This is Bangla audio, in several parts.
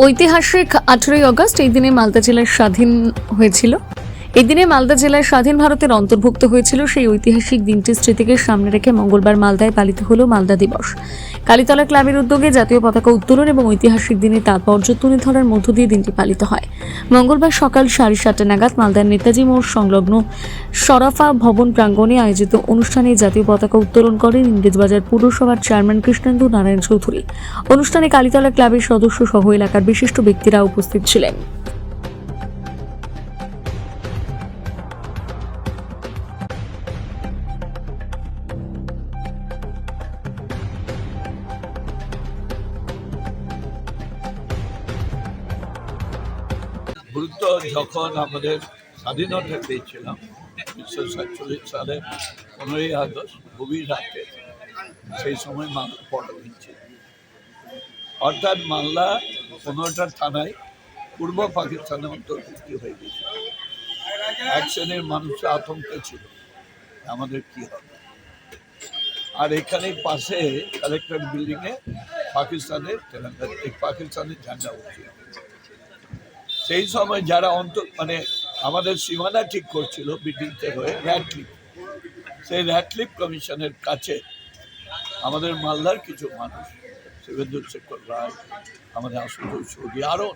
ঐতিহাসিক 18ই আগস্ট এই দিনে মালদা জেলার স্বাধীন হয়েছিল। এই দিনে মালদা জেলার স্বাধীন ভারতের অন্তর্ভুক্ত হয়েছিল। সেই ঐতিহাসিক দিনটির স্মৃতিকে সামনে রেখে মঙ্গলবার মালদায় পালিত হলো মালদা দিবস। কালীতলা ক্লাবের উদ্যোগে জাতীয় পতাকা উত্তোলন এবং ঐতিহাসিক দিনের তাৎপর্য তুলে ধরার মধ্য দিয়ে দিনটি পালিত হয়। মঙ্গলবার সকাল 7:30 নাগাদ মালদার নেতাজি মোড় সংলগ্ন সরাফা ভবন প্রাঙ্গণে আয়োজিত অনুষ্ঠানে জাতীয় পতাকা উত্তোলন করেন ইংরেজবাজার পুরসভার চেয়ারম্যান কৃষ্ণেন্দু নারায়ণ চৌধুরী। অনুষ্ঠানে কালীতলা ক্লাবের সদস্য সহ এলাকার বিশিষ্ট ব্যক্তিরা উপস্থিত ছিলেন। গুরুত্ব যখন আমাদের স্বাধীনতা পেয়েছিলাম 1947 সালে 15ই আগস্ট গভীর রাতে, সেই সময় মালদা পরাধীন ছিল। অর্থাৎ মালদা 15টা থানায় পূর্ব পাকিস্তানে অন্তর্ভুক্তি হয়ে গেছিল। এক শ্রেণীর মানুষের আতঙ্ক ছিল আমাদের কি হবে। আর এখানে পাশে কালেক্টর বিল্ডিংয়ে পাকিস্তানের ঝান্ডা উঠছিল। সেই সময় যারা আমাদের সীমানা ঠিক করছিল ব্রিটিশদের হয়ে র্যাডক্লিফ, সেই র্যাডক্লিফ কমিশনের কাছে আমাদের মালদার কিছু মানুষ, শিবেন্দু শেখর রায়, আমাদের আশুতোষ চৌধুরী, আরও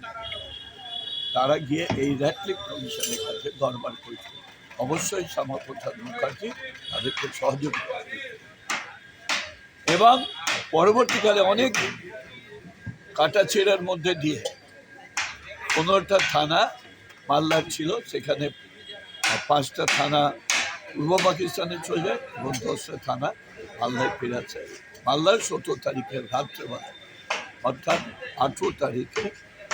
তারা গিয়ে এই র্যাডক্লিফ কমিশনের কাছে দরবার করেছিল। অবশ্যই শ্যামাপ্রসাদ মুখার্জি তাদেরকে সহযোগিতা করেছিল এবং পরবর্তীকালে অনেক কাটাছেড়ার মধ্যে দিয়ে 15টা থানা মালদার ছিল, সেখানে 5টা থানা পূর্ব পাকিস্তানে চলে যায় এবং 10টা থানা মালদায় ফিরেছে। মালদার 17 তারিখের রাত্রেবেলা, অর্থাৎ 18 তারিখে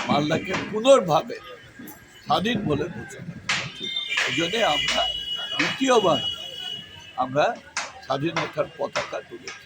মালদাকে পুনর্ভাবে স্বাধীন বলে ঘোষণা করা। এই জন্যে আমরা দ্বিতীয়বার স্বাধীনতার পতাকা তুলেছি।